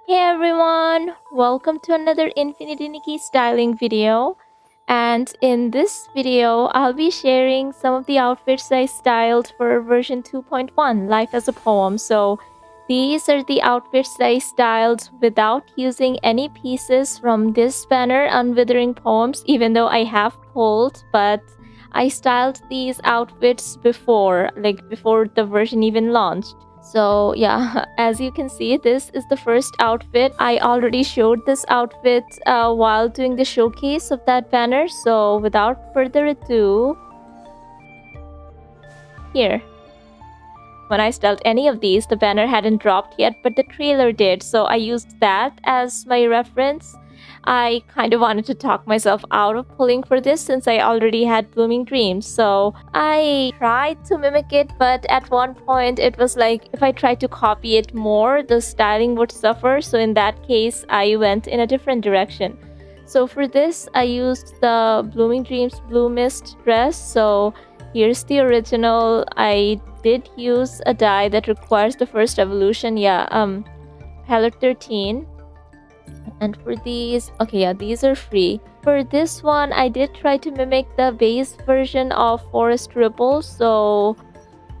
Hey everyone, welcome to another Infinity Nikki styling video. And in this video, I'll be sharing some of the outfits I styled for version 2.1, Life as a Poem. So these are the outfits I styled without using any pieces from this banner, Unwithering Poems, even though I have pulled, but I styled these outfits before, before the version even launched. So yeah, as you can see, this is the first outfit. I already showed this outfit while doing the showcase of that banner. So without further ado, here. When I styled any of these, the banner hadn't dropped yet, but the trailer did. So I used that as my reference. I kind of wanted to talk myself out of pulling for this since I already had Blooming Dreams. So I tried to mimic it, but at one point it was like if I tried to copy it more, the styling would suffer. So in that case, I went in a different direction. So for this, I used the Blooming Dreams Blue Mist dress. So here's the original. I did use a dye that requires the first evolution. Palette 13. And for these, okay, yeah, these are free. For this one, I did try to mimic the base version of Forest Ripple. So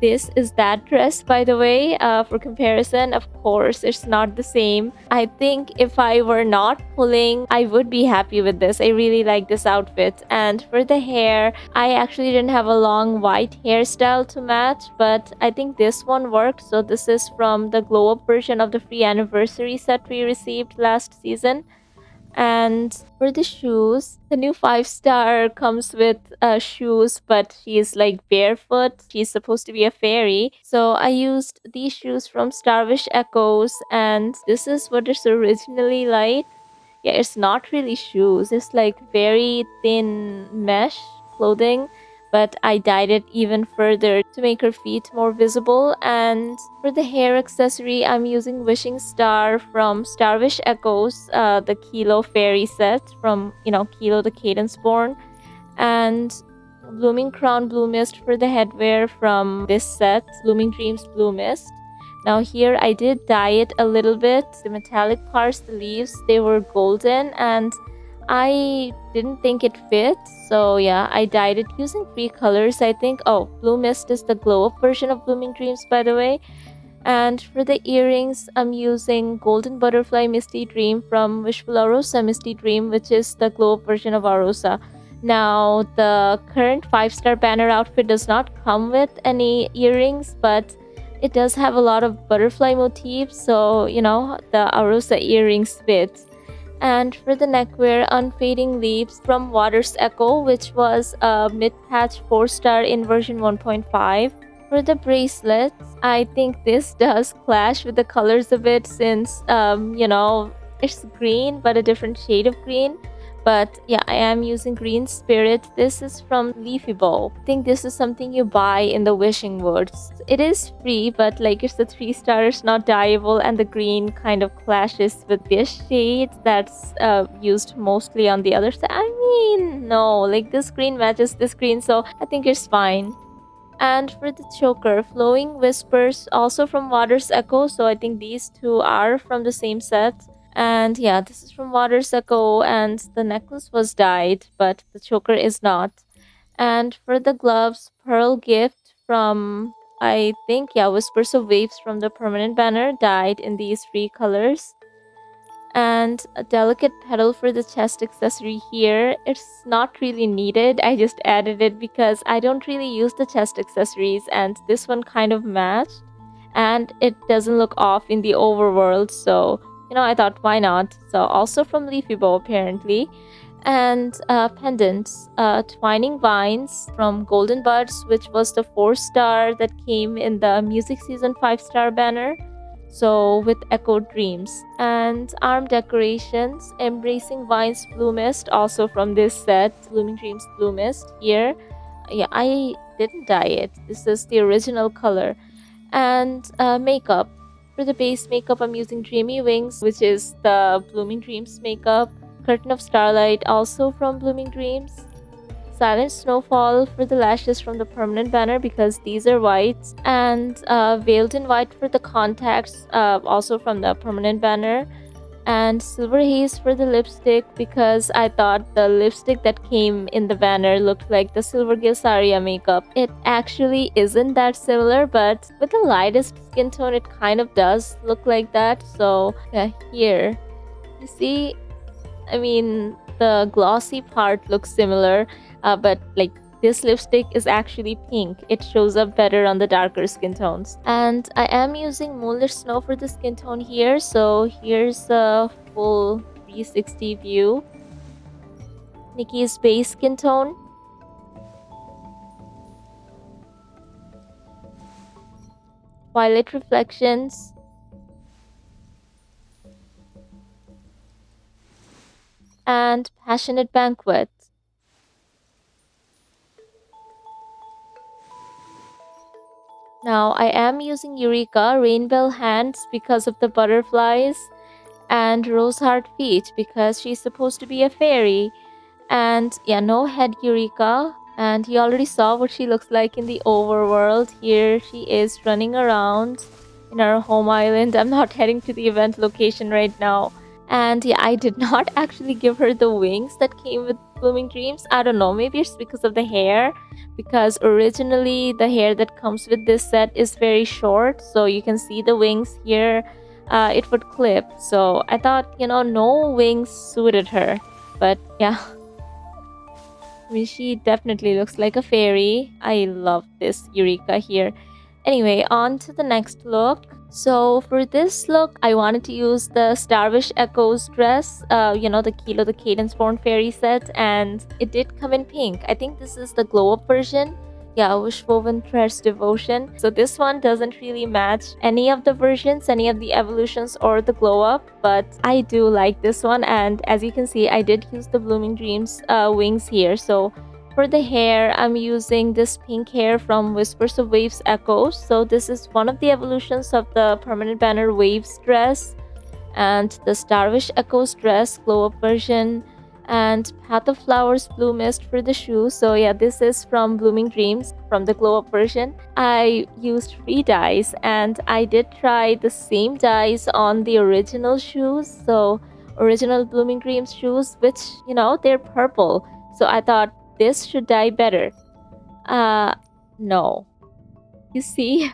this is that dress, by the way. For comparison, of course, it's not the same. I think if I were not pulling, I would be happy with this. I really like this outfit. And for the hair, I actually didn't have a long white hairstyle to match, but I think this one worked. So this is from the glow up version of the free anniversary set we received last season. And for the shoes, the new 5-star comes with shoes, but she's like barefoot. She's supposed to be a fairy. So I used these shoes from Starvish Echoes, and this is what it's originally like. Yeah, it's not really shoes. It's like very thin mesh clothing, but I dyed it even further to make her feet more visible. And for the hair accessory, I'm using Wishing Star from Starvish Echoes, the Kilo Fairy set from, Kilo the Cadence Born, and Blooming Crown Blue Mist for the headwear from this set, Blooming Dreams Blue Mist. Now here I did dye it a little bit. The metallic parts, the leaves, they were golden and I didn't think it fit. So yeah, I dyed it using 3 colors, I think. Oh, Blue Mist is the glow up version of Blooming Dreams, by the way. And for the earrings, I'm using Golden Butterfly Misty Dream from Wishful Arosa Misty Dream, which is the glow up version of Arosa. Now, the current 5-star banner outfit does not come with any earrings, but it does have a lot of butterfly motifs, so the Arosa earrings fit. And for the neckwear, Unfading Leaves from Water's Echo, which was a mid-patch 4-star in version 1.5. For the bracelets, I think this does clash with the colors of it since, it's green but a different shade of green. But yeah, I am using Green Spirit. This is from Leafy Bow. I think this is something you buy in the Wishing Woods. It is free, but like it's the 3-star, it's not dyeable, and the green kind of clashes with this shade that's used mostly on the other side. I mean, no, like this green matches this green, so I think it's fine. And for the choker, Flowing Whispers, also from Water's Echo, so I think these two are from the same set. And yeah, this is from Water's Echo, and the necklace was dyed, but the choker is not. And for the gloves, Pearl Gift from, I think, yeah, Whispers of Waves from the permanent banner, dyed in these 3 colors. And a delicate petal for the chest accessory here. It's not really needed. I just added it because I don't really use the chest accessories, and this one kind of matched. And it doesn't look off in the overworld, so I thought, why not? So also from Leafy Bow, apparently. And pendants, Twining Vines from Golden Buds, which was the 4-star that came in the Music Season 5-star banner. So with Echo Dreams. And arm decorations, Embracing Vines Blue Mist, also from this set, Blooming Dreams Blue Mist here. Yeah, I didn't dye it. This is the original color. And makeup. For the base makeup, I'm using Dreamy Wings, which is the Blooming Dreams makeup. Curtain of Starlight, also from Blooming Dreams. Silent Snowfall for the lashes from the permanent banner because these are white. And Veiled in White for the contacts, also from the permanent banner. and silver haze for the lipstick because I thought the lipstick that came in the banner looked like the silver Gilsaria makeup. It actually isn't that similar, but with the lightest skin tone, it kind of does look like that. So, yeah, here. You see, I mean, the glossy part looks similar, but like this lipstick is actually pink. It shows up better on the darker skin tones. And I am using Moonlit Snow for the skin tone here. So here's a full 360 view. Nikki's base skin tone, Twilight Reflections, and Passionate Banquet. Now I am using Eureka Rainbow Hands because of the butterflies, and Roseheart Feet because she's supposed to be a fairy. And yeah, no head Eureka. And you already saw what she looks like in the overworld. Here she is running around in our home island. I'm not heading to the event location right now. And yeah, I did not actually give her the wings that came with Blooming Dreams. I don't know, maybe it's because of the hair. Because originally the hair that comes with this set is very short, so you can see the wings here. It would clip. So I thought, no wings suited her. But yeah, I mean, she definitely looks like a fairy. I love this Eureka here. Anyway, on to the next look. So for this look, I wanted to use the Starwish Echoes dress, the Kilo the Cadence Born Fairy set, and it did come in pink. I think this is the glow up version. Yeah, Wish Woven Threads Devotion. So this one doesn't really match any of the versions, any of the evolutions or the glow up, but I do like this one. And as you can see, I did use the Blooming Dreams wings here. So for the hair, I'm using this pink hair from Whispers of Waves Echoes. So this is one of the evolutions of the permanent banner Waves dress, and the Starwish Echoes dress glow up version, and Path of Flowers Blue Mist for the shoes. So yeah, this is from Blooming Dreams from the glow up version. I used free dyes, and I did try the same dyes on the original shoes. So original Blooming Dreams shoes, which they're purple. So I thought this should dye better. No. You see,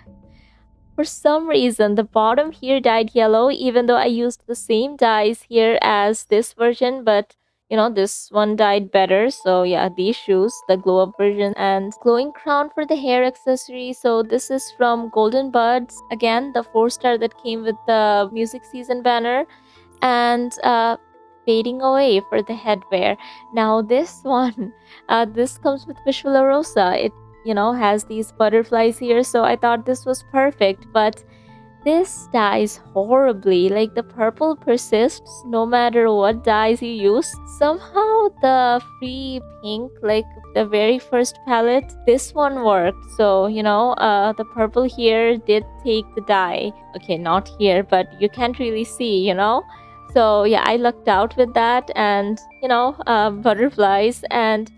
for some reason, the bottom here dyed yellow, even though I used the same dyes here as this version, but this one dyed better. So yeah, these shoes, the glow up version, and glowing crown for the hair accessory. So this is from Golden Buds. Again, the 4-star that came with the music season banner, and fading away for the headwear. Now this one, this comes with Visual Rosa. It has these butterflies here, so I thought this was perfect, but this dyes horribly. Like, the purple persists no matter what dyes you use. Somehow the free pink, like the very first palette, this one worked. So the purple here did take the dye. Okay, not here, but you can't really see. So yeah, I lucked out with that, and butterflies and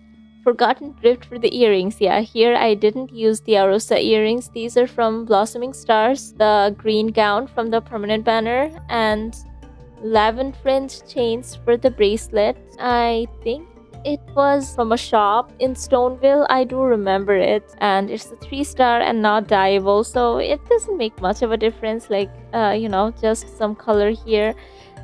Forgotten Drift for the earrings. Yeah, here I didn't use the Arosa earrings. These are from Blossoming Stars, the green gown from the permanent banner, and lavender fringe chains for the bracelet. I think it was from a shop in Stoneville. I do remember it. And it's a 3-star and not dyeable, so it doesn't make much of a difference. Like, just some color here.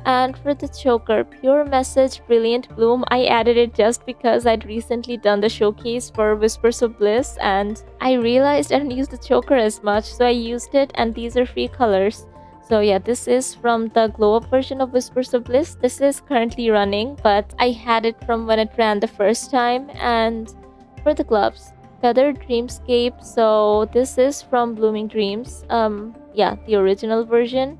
And for the choker, Pure Message Brilliant Bloom, I added it just because I'd recently done the showcase for Whispers of Bliss, and I realized I didn't use the choker as much, so I used it, and these are free colors. So yeah, this is from the glow up version of Whispers of Bliss. This is currently running, but I had it from when it ran the first time. And for the gloves, Feathered Dreamscape. So this is from Blooming Dreams. Yeah, the original version.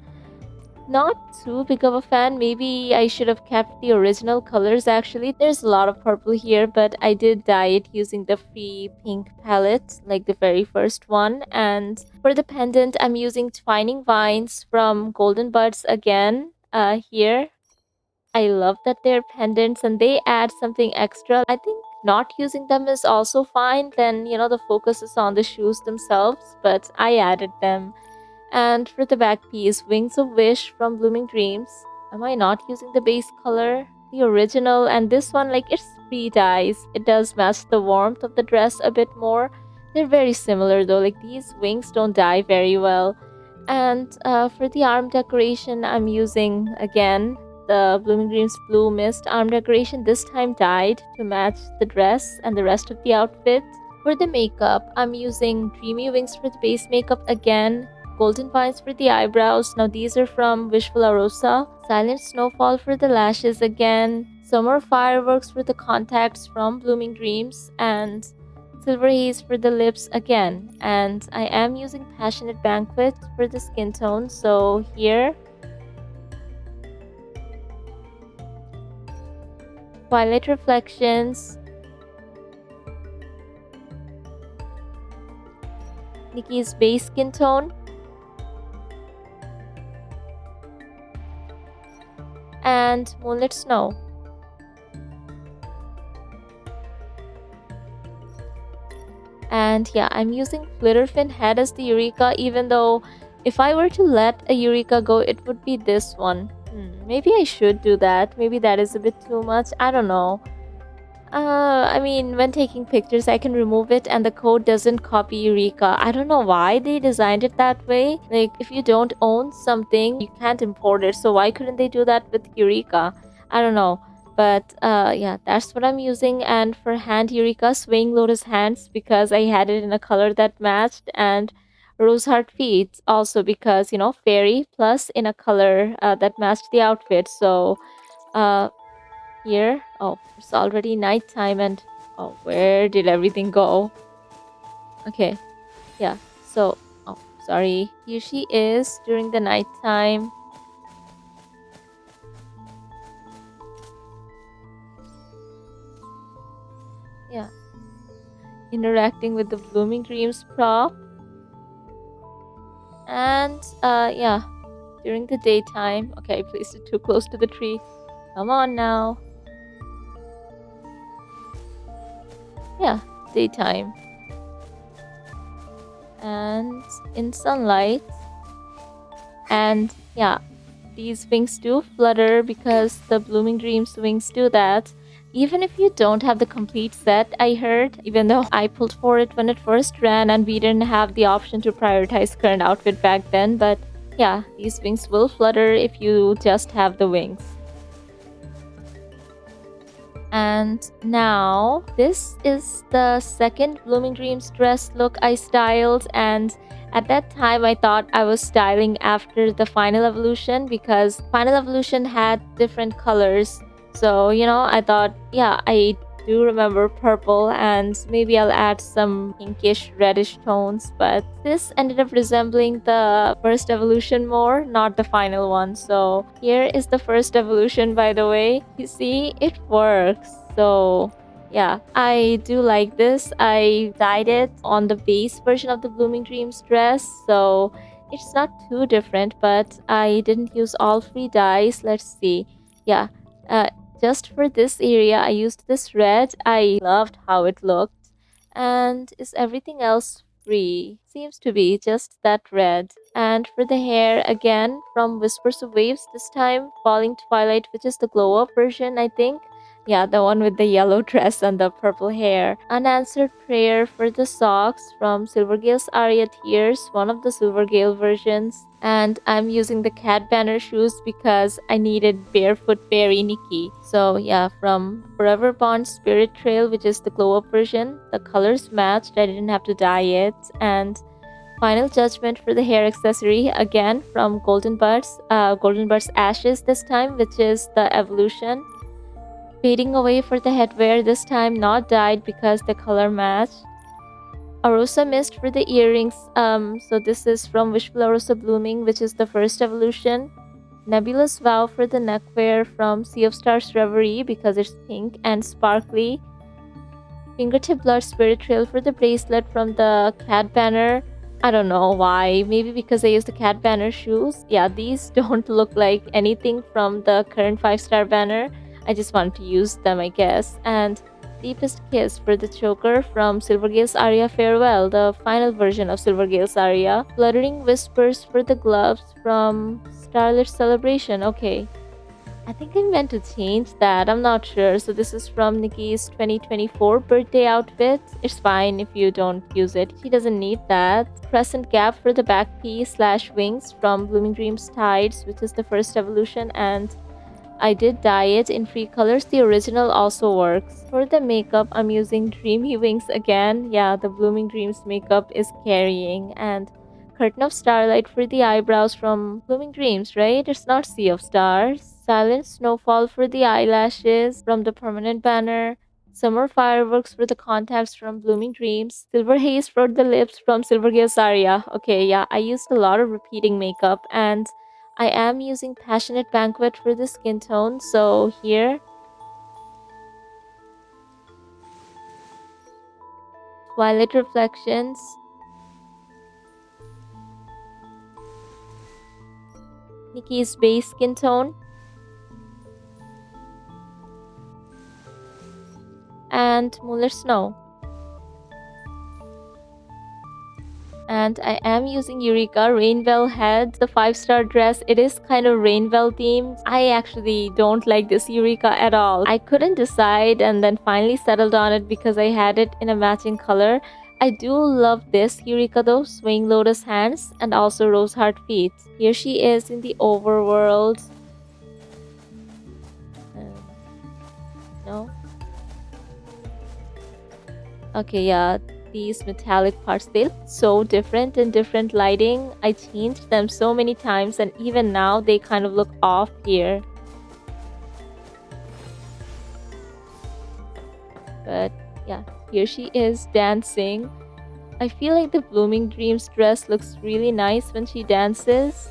Not too big of a fan. Maybe I should have kept the original colors actually. There's a lot of purple here, but I did dye it using the free pink palette, like the very first one. And for the pendant, I'm using Twining Vines from Golden Buds again. Here. I love that they're pendants and they add something extra. I think not using them is also fine. Then, the focus is on the shoes themselves, but I added them. And for the back piece, Wings of Wish from Blooming Dreams. Am I not using the base color? The original, and this one, like, it's free dyes. It does match the warmth of the dress a bit more. They're very similar though, like these wings don't dye very well. And for the arm decoration, I'm using again the Blooming Dreams Blue Mist arm decoration, this time dyed to match the dress and the rest of the outfit. For the makeup, I'm using Dreamy Wings for the base makeup again, Golden Vines for the eyebrows. Now these are from Wishful Arosa. Silent Snowfall for the lashes again. Summer Fireworks for the contacts from Blooming Dreams. And Silver Haze for the lips again. And I am using Passionate Banquet for the skin tone. So here, Twilight Reflections, Nikki's base skin tone, and Moonlit Snow. And yeah, I'm using Flitterfin Head as the Eureka, even though if I were to let a Eureka go, it would be this one. Maybe I should do that. Maybe that is a bit too much. I don't know. I mean, when taking pictures, I can remove it and the code doesn't copy Eureka. I don't know why they designed it that way. Like, if you don't own something, you can't import it. So why couldn't they do that with Eureka? I don't know. But yeah, that's what I'm using. And for hand Eureka, Swaying Lotus Hands, because I had it in a color that matched. And Rose Heart Feet, also because, fairy plus in a color that matched the outfit. So uh, here. Oh, it's already nighttime and oh, where did everything go? Okay, yeah. So, oh, sorry. Here she is during the nighttime. Yeah. Interacting with the Blooming Dreams prop. And yeah, during the daytime. Okay, I placed it too close to the tree. Come on now. Yeah, daytime. And in sunlight. And yeah, these wings do flutter because the Blooming Dreams wings do that. Even if you don't have the complete set, I heard, even though I pulled for it when it first ran and we didn't have the option to prioritize current outfit back then, but yeah, these wings will flutter if you just have the wings. And now, this is the second Blooming Dreams dress look I styled, and at that time I thought I was styling after the final evolution because final evolution had different colors. So, I thought, yeah, I do remember purple and maybe I'll add some pinkish reddish tones, but this ended up resembling the first evolution more, not the final one. So here is the first evolution, by the way. You see, it works. So yeah, I do like this. I dyed it on the base version of the Blooming Dreams dress, so it's not too different, but I didn't use all free dyes. Let's see. Yeah, just for this area, I used this red. I loved how it looked. And is everything else free? Seems to be just that red. And for the hair, again, from Whispers of Waves, this time Falling Twilight, which is the glow up version, I think. Yeah, the one with the yellow dress and the purple hair. Unanswered Prayer for the socks from Silvergale's Aria Tears, one of the Silvergale versions. And I'm using the cat banner shoes because I needed Barefoot Fairy Nikki. So yeah, from Forever Bond Spirit Trail, which is the glow up version, the colors matched. I didn't have to dye it. And Final Judgment for the hair accessory, again from Golden Buds Ashes this time, which is the evolution. Fading Away for the headwear, this time not dyed because the color matched. Arosa Mist for the earrings. So this is from Wishful Arosa Blooming, which is the first evolution. Nebulous Vow for the neckwear from Sea of Stars Reverie because it's pink and sparkly. Fingertip Blood Spirit Trail for the bracelet from the cat banner. I don't know why. Maybe because I used the cat banner shoes. Yeah, these don't look like anything from the current 5-star banner. I just wanted to use them, I guess. And Deepest Kiss for the choker from Silvergale's Aria Farewell, the final version of Silvergale's Aria. Fluttering Whispers for the gloves from Starlit Celebration. Okay, I think I meant to change that. I'm not sure. So this is from Nikki's 2024 birthday outfit. It's fine if you don't use it. She doesn't need that. Crescent gap for the back piece slash wings from Blooming Dreams Tides, which is the first evolution, and I did dye it in free colors. The original also works. For the makeup, I'm using Dreamy Wings again. Yeah, the Blooming Dreams makeup is carrying. And Curtain of Starlight for the eyebrows from Blooming Dreams, right? It's not Sea of Stars. Silent Snowfall for the eyelashes from the Permanent Banner. Summer Fireworks for the contacts from Blooming Dreams. Silver Haze for the lips from Silver Gears Aria. Okay, yeah, I used a lot of repeating makeup, and I am using Passionate Banquet for the skin tone. So here, Twilight Reflections, Nikki's base skin tone, and Muller Snow. And I am using Eureka Rainbow Head, the 5-star dress. It is kind of rainbow themed. I actually don't like this Eureka at all. I couldn't decide and then finally settled on it because I had it in a matching color. I do love this Eureka though, swing lotus hands and also rose heart feet. Here she is in the overworld. Um, no? Okay, yeah, these metallic parts, they look so different in different lighting. I changed them so many times and even now they kind of look off here. But yeah, here she is dancing. I feel like the Blooming Dreams dress looks really nice when she dances.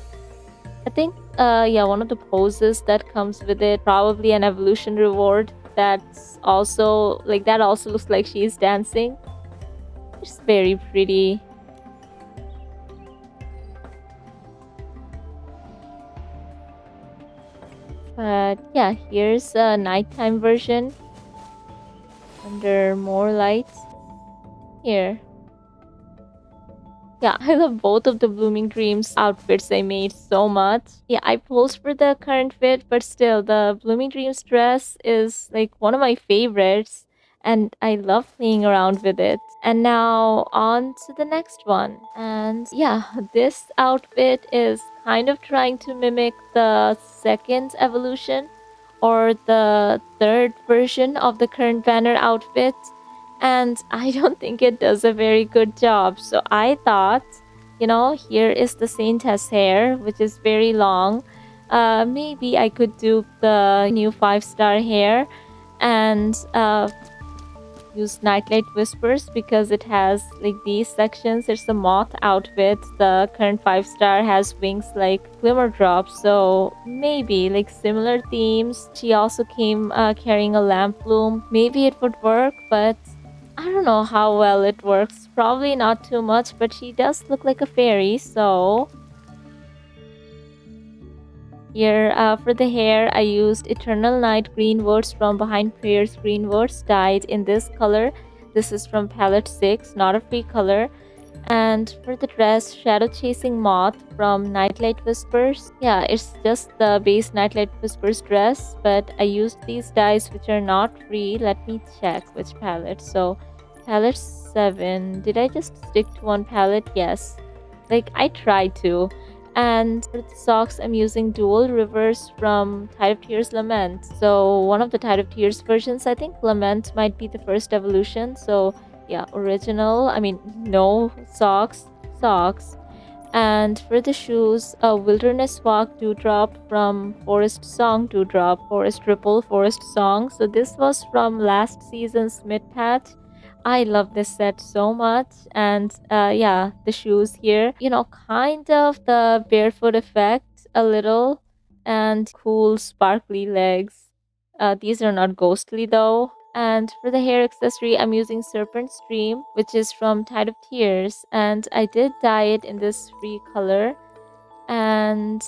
I think yeah, one of the poses that comes with it, probably an evolution reward that's also like that also looks like she's dancing. It's very pretty. But yeah, here's a nighttime version under more lights. Here. Yeah, I love both of the Blooming Dreams outfits I made so much. Yeah, I posed for the current fit, but still, the Blooming Dreams dress is like one of my favorites, and I love playing around with it. And now on to the next one. And yeah, this outfit is kind of trying to mimic the second evolution or the third version of the current banner outfit, and I don't think it does a very good job. So I thought, here is the Saintess hair, which is very long. Maybe I could do the new 5-star hair and use Nightlight Whispers because it has like these sections. There's the moth outfit. The current 5-star has wings like glimmer drops. So maybe like similar themes. She also came carrying a lamp bloom. Maybe it would work, but I don't know how well it works. Probably not too much, but she does look like a fairy. So here, for the hair, I used Eternal Night Green Words from Behind Prayers Green Words dyed in this color. This is from palette 6, not a free color. And for the dress, Shadow Chasing Moth from Nightlight Whispers. Yeah, it's just the base Nightlight Whispers dress, but I used these dyes which are not free. Let me check which palette. So, palette 7. Did I just stick to one palette? Yes. Like, I tried to. And for the socks, I'm using Dual Rivers from Tide of Tears Lament. So, one of the Tide of Tears versions, I think Lament might be the first evolution. So, yeah, original. I mean, no socks, socks. And for the shoes, a Wilderness Walk Dewdrop from Forest Song Dewdrop, Forest Ripple, Forest Song. So this was from last season's mid patch. I love this set so much. And yeah, the shoes here, kind of the barefoot effect a little and cool sparkly legs. These are not ghostly though. And for the hair accessory, I'm using Serpent Stream, which is from Tide of Tears. And I did dye it in this free color. And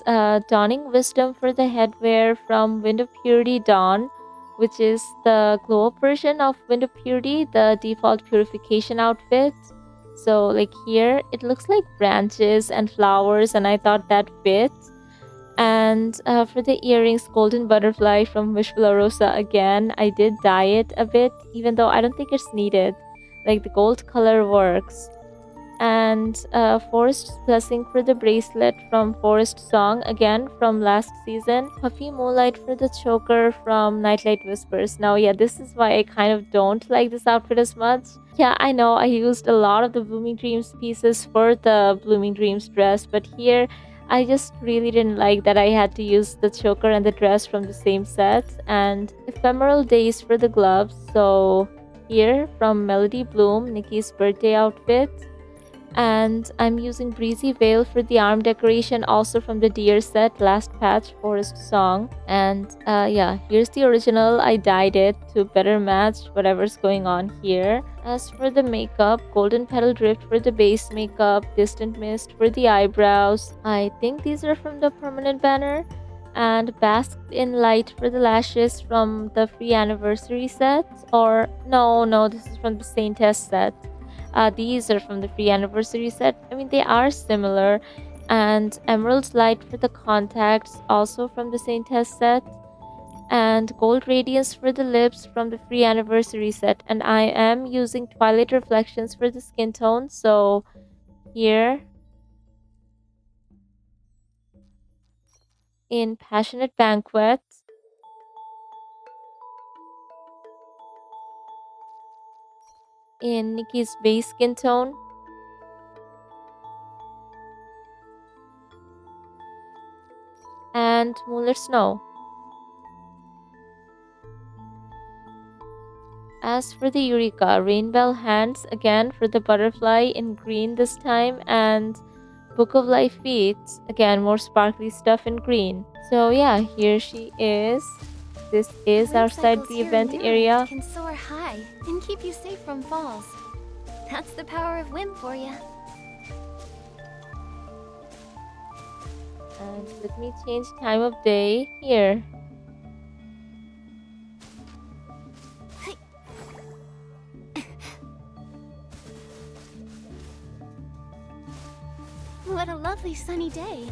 Dawning Wisdom for the headwear from Wind of Purity Dawn, which is the glow up version of Wind of Purity, the default purification outfit. So, like here, it looks like branches and flowers, and I thought that fit. And for the earrings, golden butterfly from Wish Rosa again. I did dye it a bit, even though I don't think it's needed. Like the gold color works. And Forest's Blessing for the bracelet from Forest Song, again from last season. Puffy Moonlight for the choker from Nightlight Whispers. Now, yeah, this is why I kind of don't like this outfit as much. Yeah, I know I used a lot of the Blooming Dreams pieces for the Blooming Dreams dress, but here I just really didn't like that I had to use the choker and the dress from the same set. And Ephemeral Days for the gloves. So here from Melody Bloom, Nikki's birthday outfit. And I'm using Breezy Veil for the arm decoration, also from the Deer set, last patch, Forest Song. And yeah, here's the original. I dyed it to better match whatever's going on here. As for the makeup, Golden Petal Drift for the base makeup, Distant Mist for the eyebrows. I think these are from the permanent banner. And Basked in Light for the lashes from the free anniversary set. Or no, this is from the Saint Test set. These are from the free anniversary set. I mean, they are similar. And Emerald Light for the contacts, also from the Saint Test set. And Gold Radiance for the lips from the free anniversary set. And I am using Twilight Reflections for the skin tone. So here in Passionate Banquet, in Nikki's base skin tone, and Moonlit Snow. As for the Eureka, Rainbow Hands again for the butterfly in green this time, and Book of Life Feet, again more sparkly stuff in green. So yeah, here she is. This is Wind outside cycles the here event in area. Unwithering can soar high and keep you safe from falls. That's the power of wind for you. And let me change time of day here. What a lovely sunny day.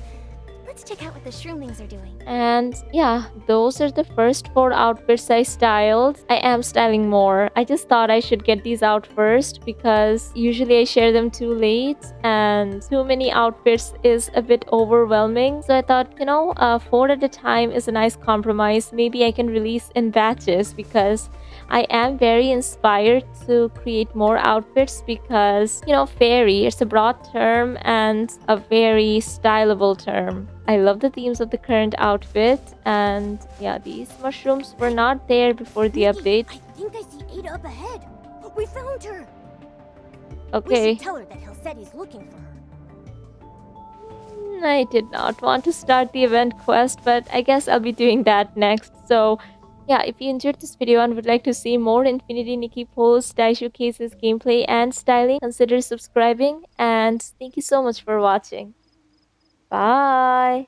Let's check out what the shroomlings are doing. And yeah, those are the first 4 outfits I styled. I am styling more. I just thought I should get these out first because usually I share them too late and too many outfits is a bit overwhelming. So I thought, 4 at a time is a nice compromise. Maybe I can release in batches because I am very inspired to create more outfits because, fairy, it's a broad term and a very stylable term. I love the themes of the current outfit, and yeah, these mushrooms were not there before the Nikki, update. I think I see Ada up ahead. We found her. We Okay. should tell her that Helsetti's looking for her. I did not want to start the event quest, but I guess I'll be doing that next. So, yeah, if you enjoyed this video and would like to see more Infinity Nikki posts, die showcases, gameplay, and styling, consider subscribing. And thank you so much for watching. Bye!